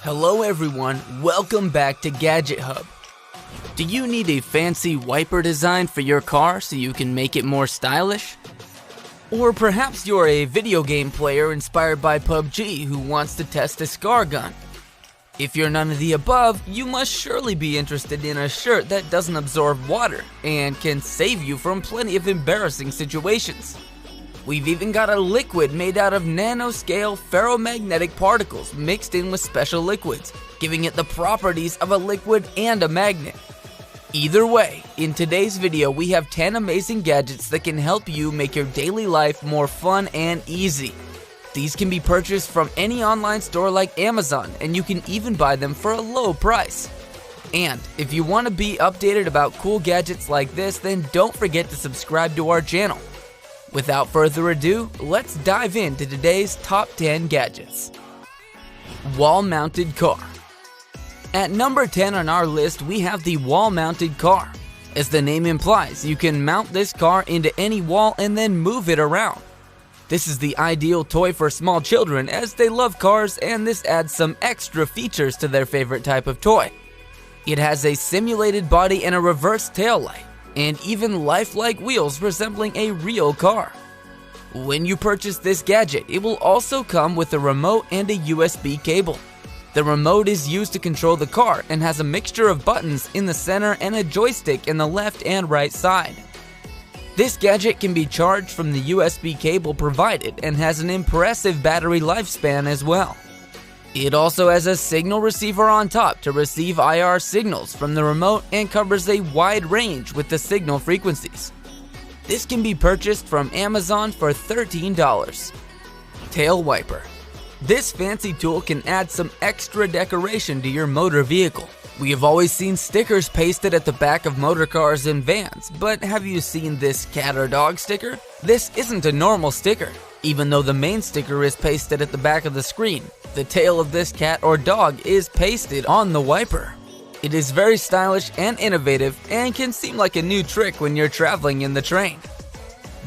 Hello everyone, welcome back to Gadget Hub. Do you need a fancy wiper design for your car so you can make it more stylish? Or perhaps you're a video game player inspired by PUBG who wants to test a scar gun. If you're none of the above, you must surely be interested in a shirt that doesn't absorb water and can save you from plenty of embarrassing situations. We've even got a liquid made out of nanoscale ferromagnetic particles mixed in with special liquids, giving it the properties of a liquid and a magnet. Either way, in today's video we have 10 amazing gadgets that can help you make your daily life more fun and easy. These can be purchased from any online store like Amazon, and you can even buy them for a low price. And if you want to be updated about cool gadgets like this, then don't forget to subscribe to our channel. Without further ado, let's dive into today's top 10 gadgets. Wall-mounted car. At number 10 on our list, we have the wall-mounted car. As the name implies, you can mount this car into any wall and then move it around. This is the ideal toy for small children as they love cars, and this adds some extra features to their favorite type of toy. It has a simulated body and a reverse taillight, and even lifelike wheels resembling a real car. When you purchase this gadget, it will also come with a remote and a USB cable. The remote is used to control the car and has a mixture of buttons in the center and a joystick in the left and right side. This gadget can be charged from the USB cable provided and has an impressive battery lifespan as well. It also has a signal receiver on top to receive IR signals from the remote and covers a wide range with the signal frequencies. This can be purchased from Amazon for $13. Tail wiper. This fancy tool can add some extra decoration to your motor vehicle. We have always seen stickers pasted at the back of motor cars and vans, but have you seen this cat or dog sticker? This isn't a normal sticker. Even though the main sticker is pasted at the back of the screen, the tail of this cat or dog is pasted on the wiper. It is very stylish and innovative and can seem like a new trick when you're traveling in the train.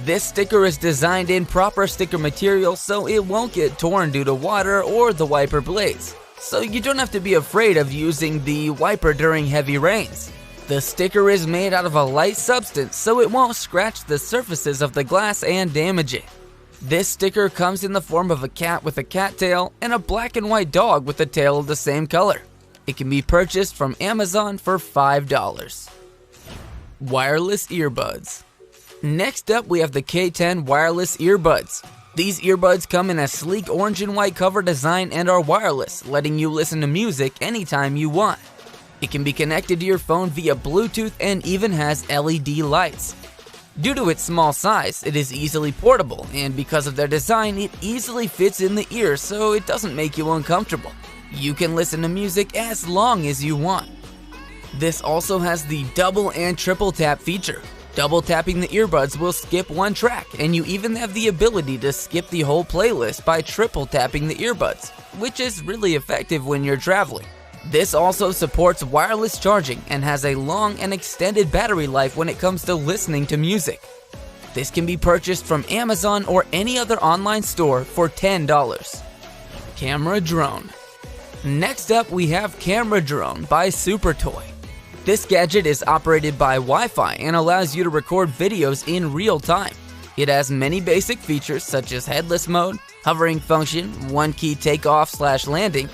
This sticker is designed in proper sticker material so it won't get torn due to water or the wiper blades, so you don't have to be afraid of using the wiper during heavy rains. The sticker is made out of a light substance so it won't scratch the surfaces of the glass and damage it. This sticker comes in the form of a cat with a cat tail and a black and white dog with a tail of the same color. It can be purchased from Amazon for $5. Wireless earbuds. Next up, we have the K10 wireless earbuds. These earbuds come in a sleek orange and white cover design and are wireless, letting you listen to music anytime you want. It can be connected to your phone via Bluetooth and even has LED lights. Due to its small size, it is easily portable, and because of their design, it easily fits in the ear so it doesn't make you uncomfortable. You can listen to music as long as you want. This also has the double and triple tap feature. Double tapping the earbuds will skip one track, and you even have the ability to skip the whole playlist by triple tapping the earbuds, which is really effective when you're traveling. This also supports wireless charging and has a long and extended battery life when it comes to listening to music. This can be purchased from Amazon or any other online store for $10. Camera drone. Next up, we have Camera Drone by SuperToy. This gadget is operated by Wi-Fi and allows you to record videos in real time. It has many basic features such as headless mode, hovering function, one-key takeoff/landing,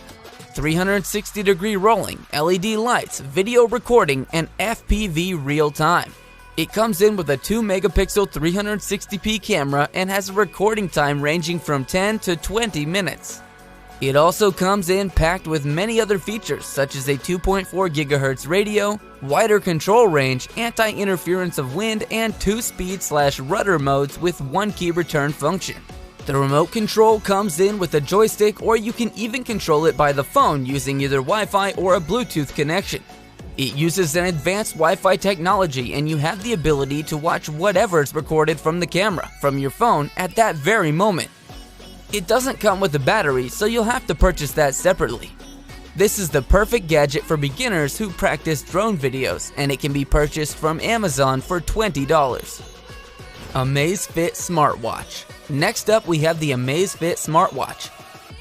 360-degree rolling, LED lights, video recording, and FPV real time. It comes in with a 2-megapixel 360p camera and has a recording time ranging from 10 to 20 minutes. It also comes in packed with many other features such as a 2.4 GHz radio, wider control range, anti-interference of wind, and 2-speed/rudder modes with one-key return function. The remote control comes in with a joystick, or you can even control it by the phone using either Wi-Fi or a Bluetooth connection. It uses an advanced Wi-Fi technology, and you have the ability to watch whatever is recorded from the camera from your phone at that very moment. It doesn't come with a battery, so you'll have to purchase that separately. This is the perfect gadget for beginners who practice drone videos, and it can be purchased from Amazon for $20. Amazfit smartwatch. Next up, we have the Amazfit smartwatch.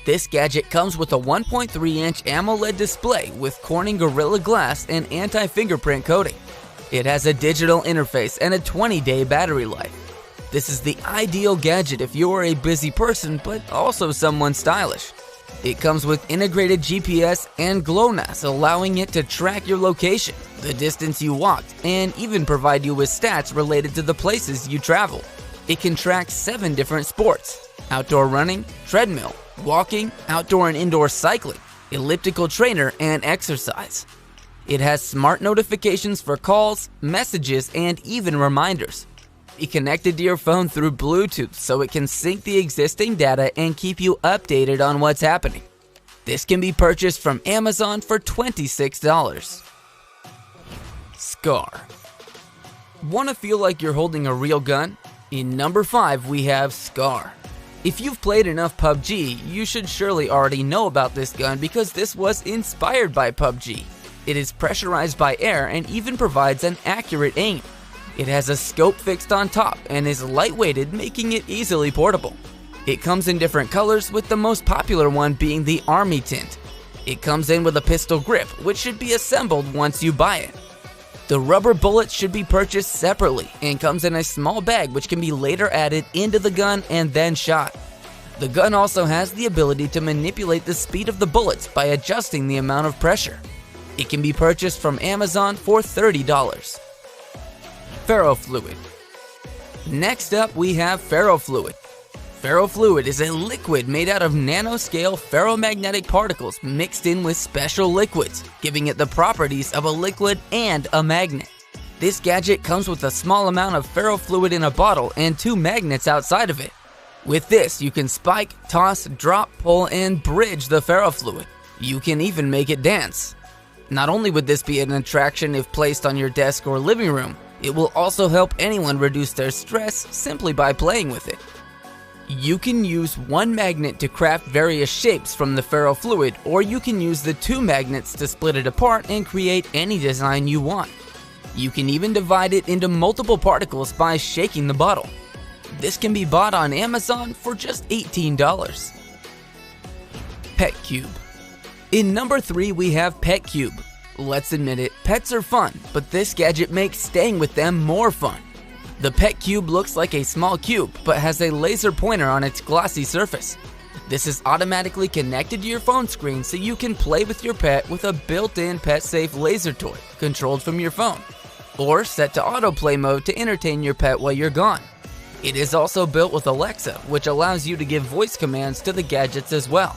This gadget comes with a 1.3-inch AMOLED display with Corning Gorilla Glass and anti-fingerprint coating. It has a digital interface and a 20-day battery life. This is the ideal gadget if you are a busy person but also someone stylish. It comes with integrated GPS and GLONASS, allowing it to track your location, the distance you walked, and even provide you with stats related to the places you travel. It can track 7 different sports: outdoor running, treadmill, walking, outdoor and indoor cycling, elliptical trainer, and exercise. It has smart notifications for calls, messages, and even reminders. Be connected to your phone through Bluetooth so it can sync the existing data and keep you updated on what's happening. This can be purchased from Amazon for $26. Scar. Want to feel like you're holding a real gun? In number 5, we have Scar. If you've played enough PUBG, you should surely already know about this gun because this was inspired by PUBG. It is pressurized by air and even provides an accurate aim. It has a scope fixed on top and is lightweighted, making it easily portable. It comes in different colors, with the most popular one being the Army Tint. It comes in with a pistol grip, which should be assembled once you buy it. The rubber bullets should be purchased separately and comes in a small bag which can be later added into the gun and then shot. The gun also has the ability to manipulate the speed of the bullets by adjusting the amount of pressure. It can be purchased from Amazon for $30. Ferrofluid. Next up, we have ferrofluid. Ferrofluid is a liquid made out of nanoscale ferromagnetic particles mixed in with special liquids, giving it the properties of a liquid and a magnet. This gadget comes with a small amount of ferrofluid in a bottle and 2 magnets outside of it. With this, you can spike, toss, drop, pull, and bridge the ferrofluid. You can even make it dance. Not only would this be an attraction if placed on your desk or living room, it will also help anyone reduce their stress simply by playing with it. You can use 1 magnet to craft various shapes from the ferrofluid, or you can use the 2 magnets to split it apart and create any design you want. You can even divide it into multiple particles by shaking the bottle. This can be bought on Amazon for just $18. Pet Cube. In number 3, we have Pet Cube. Let's admit it, pets are fun, but this gadget makes staying with them more fun. The Pet Cube looks like a small cube, but has a laser pointer on its glossy surface. This is automatically connected to your phone screen so you can play with your pet with a built-in pet-safe laser toy controlled from your phone, or set to autoplay mode to entertain your pet while you're gone. It is also built with Alexa, which allows you to give voice commands to the gadgets as well.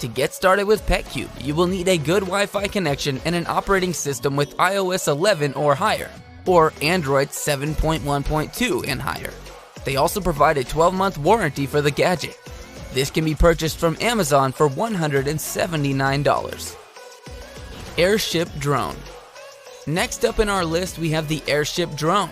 To get started with Pet Cube, you will need a good Wi-Fi connection and an operating system with iOS 11 or higher, or Android 7.1.2 and higher. They also provide a 12-month warranty for the gadget. This can be purchased from Amazon for $179. Airship Drone. Next up in our list, we have the Airship Drone.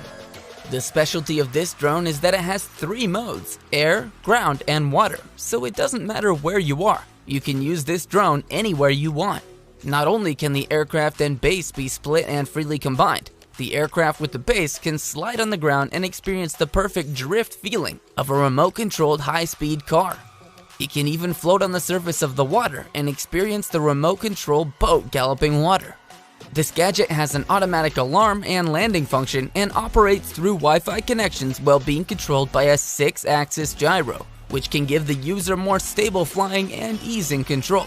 The specialty of this drone is that it has 3 modes: air, ground, and water, so it doesn't matter where you are. You can use this drone anywhere you want. Not only can the aircraft and base be split and freely combined, the aircraft with the base can slide on the ground and experience the perfect drift feeling of a remote-controlled high-speed car. It can even float on the surface of the water and experience the remote-controlled boat galloping water. This gadget has an automatic alarm and landing function and operates through Wi-Fi connections while being controlled by a 6-axis gyro, which can give the user more stable flying and ease in control.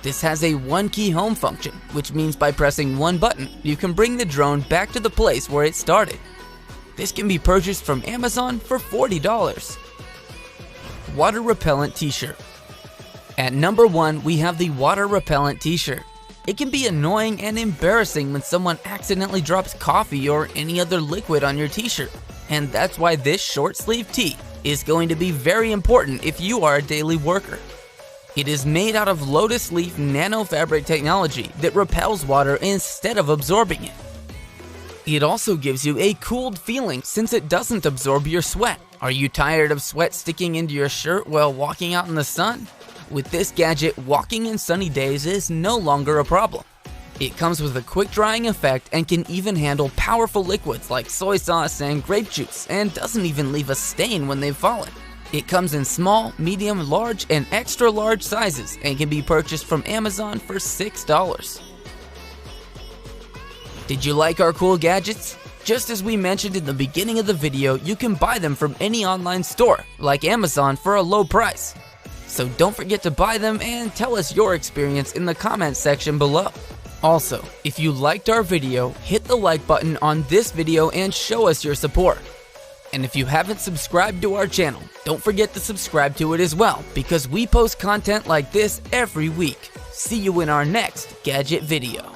This has a 1-key home function, which means by pressing 1 button, you can bring the drone back to the place where it started. This can be purchased from Amazon for $40. Water Repellent T-shirt. At number 1, we have the Water Repellent T-shirt. It can be annoying and embarrassing when someone accidentally drops coffee or any other liquid on your t-shirt, and that's why this short sleeve tee is going to be very important if you are a daily worker. It is made out of lotus leaf nanofabric technology that repels water instead of absorbing it. It also gives you a cooled feeling since it doesn't absorb your sweat. Are you tired of sweat sticking into your shirt while walking out in the sun? With this gadget, walking in sunny days is no longer a problem. It comes with a quick drying effect and can even handle powerful liquids like soy sauce and grape juice, and doesn't even leave a stain when they've fallen. It comes in small, medium, large, and extra large sizes and can be purchased from Amazon for $6. Did you like our cool gadgets? Just as we mentioned in the beginning of the video, you can buy them from any online store, like Amazon, for a low price. So don't forget to buy them and tell us your experience in the comments section below. Also, if you liked our video, hit the like button on this video and show us your support. And if you haven't subscribed to our channel, don't forget to subscribe to it as well, because we post content like this every week. See you in our next gadget video.